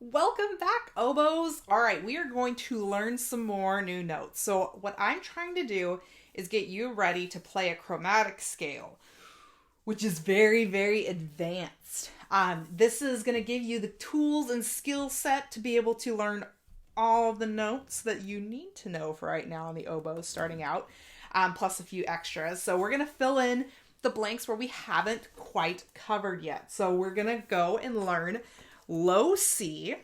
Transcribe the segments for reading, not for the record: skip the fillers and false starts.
Welcome back, oboes. All right, we are going to learn some more new notes. So what I'm trying to do is get you ready to play a chromatic scale, which is very, very advanced. This is going to give you the tools and skill set to be able to learn all the notes that you need to know for right now on the oboe starting out, plus a few extras. So we're going to fill in the blanks where we haven't quite covered yet. So we're going to go and learn low C.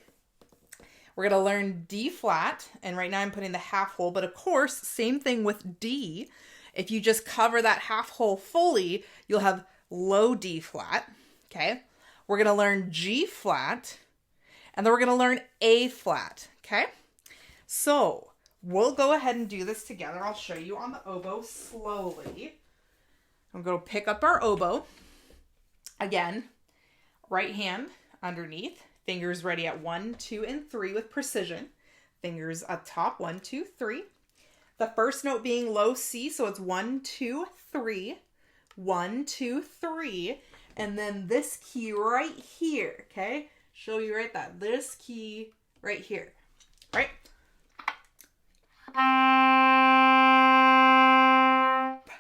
We're going to learn D flat, and right now I'm putting the half hole, but of course, same thing with D. If you just cover that half hole fully, you'll have low D flat, okay? We're going to learn G flat, and then we're going to learn A flat, okay? So we'll go ahead and do this together. I'll show you on the oboe slowly. I'm going to pick up our oboe. Again, right hand underneath, fingers ready at 1, 2, and 3 with precision. Fingers up top, 1, 2, 3. The first note being low C, so it's 1, 2, 3, 1, 2, 3, and then this key right here, okay? Show you right that. This key right here, right?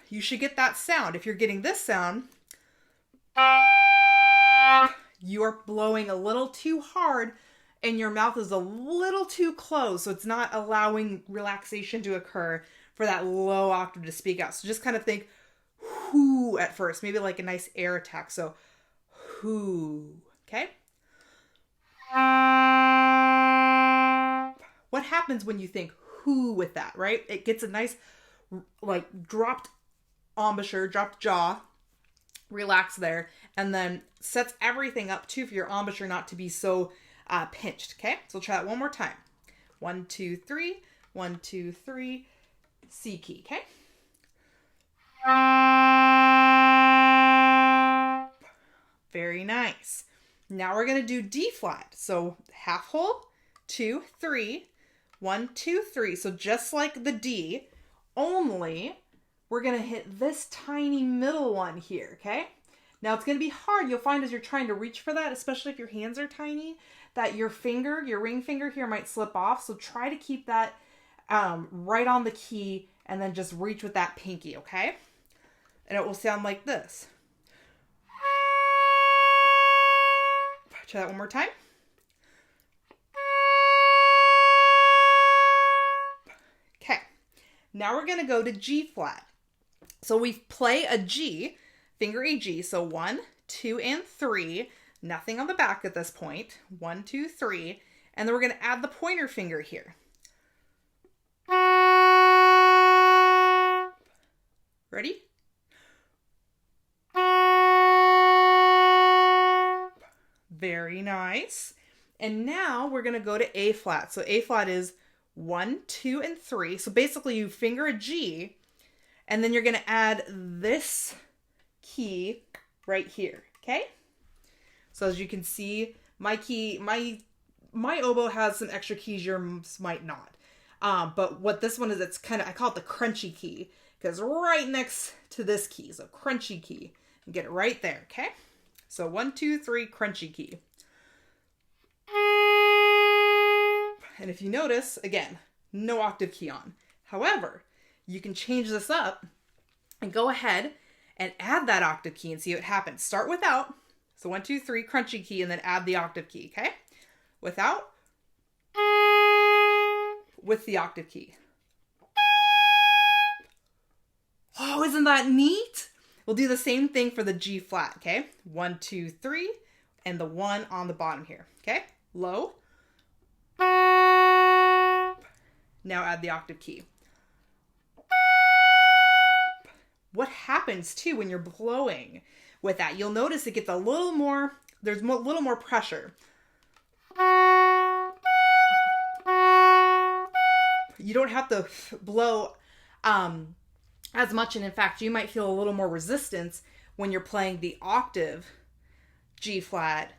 You should get that sound. If you're getting this sound, you are blowing a little too hard and your mouth is a little too closed, so it's not allowing relaxation to occur for that low octave to speak out. So just kind of think whoo at first, maybe like a nice air attack. So whoo, okay? What happens when you think whoo with that, right? It gets a nice like dropped embouchure, dropped jaw, relax there, and then sets everything up too for your embouchure not to be so pinched, okay? So we'll try that one more time. 1, 2, 3, 1, 2, 3, C key, okay? Very nice. Now we're going to do D flat. So half hole, 2, 3, 1, 2, 3. So just like the D, only we're going to hit this tiny middle one here, okay? Now it's going to be hard. You'll find as you're trying to reach for that, especially if your hands are tiny, that your finger, your ring finger here might slip off. So try to keep that right on the key and then just reach with that pinky, okay? And it will sound like this. Try that one more time. Okay. Now we're going to go to G flat. So we play a G, finger a G. So 1, 2, and 3. Nothing on the back at this point. 1, 2, 3. And then we're going to add the pointer finger here. Ready? Very nice. And now we're going to go to A flat. So A flat is 1, 2, and 3. So basically you finger a G, and then you're going to add this key right here, okay? So as you can see, my oboe has some extra keys, yours might not. But what this one is, it's kind of, I call it the crunchy key, because right next to this key, so crunchy key, and get it right there, okay? So 1, 2, 3, crunchy key. And if you notice, again, no octave key on. However, you can change this up and go ahead and add that octave key and see what happens. Start without. So 1, 2, 3, crunchy key, and then add the octave key, okay? Without. With the octave key. Oh, isn't that neat? We'll do the same thing for the G flat, okay? 1, 2, 3, and the 1 on the bottom here, okay? Low. Now add the octave key. What happens too when you're blowing with that? You'll notice it gets a little more, there's a little more pressure. You don't have to blow as much, and in fact, you might feel a little more resistance when you're playing the octave G flat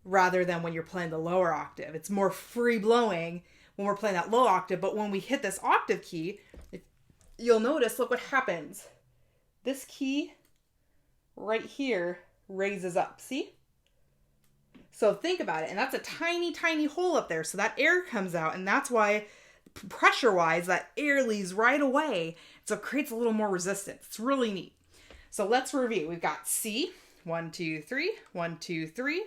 rather than when you're playing the lower octave. It's more free blowing when we're playing that low octave, but when we hit this octave key, you'll notice, look what happens. This key right here raises up, see? So think about it. And that's a tiny, tiny hole up there. So that air comes out. And that's why pressure-wise, that air leaves right away. So it creates a little more resistance. It's really neat. So let's review. We've got C, 1, 2, 3, 1, 2, 3.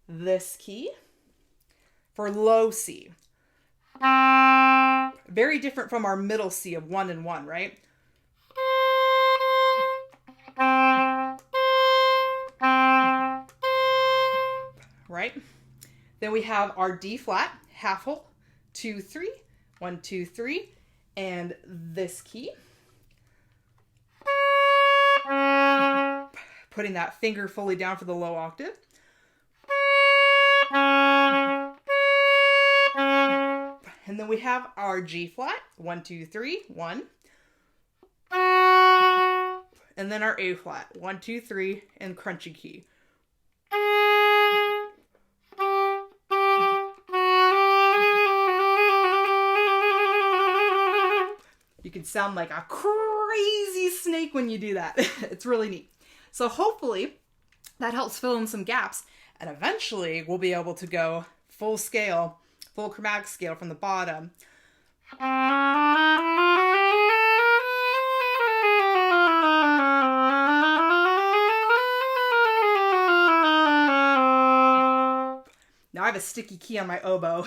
This key for low C. Very different from our middle C of 1 and 1, right? Right? Then we have our D flat, half hole, 2, 3, 1, 2, 3, and this key. Putting that finger fully down for the low octave. And then we have our G flat, 1, 2, 3, 1. And then our A flat, 1, 2, 3, and crunchy key. You can sound like a crazy snake when you do that. It's really neat. So hopefully that helps fill in some gaps, and eventually we'll be able to go full scale, full chromatic scale from the bottom. Now I have a sticky key on my oboe.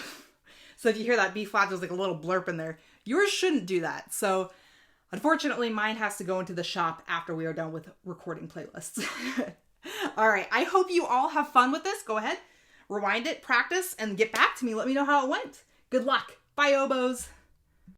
So if you hear that B flat, there's like a little blurp in there. Yours shouldn't do that. So unfortunately, mine has to go into the shop after we are done with recording playlists. All right, I hope you all have fun with this. Go ahead, rewind it, practice, and get back to me. Let me know how it went. Good luck. Bye, oboes.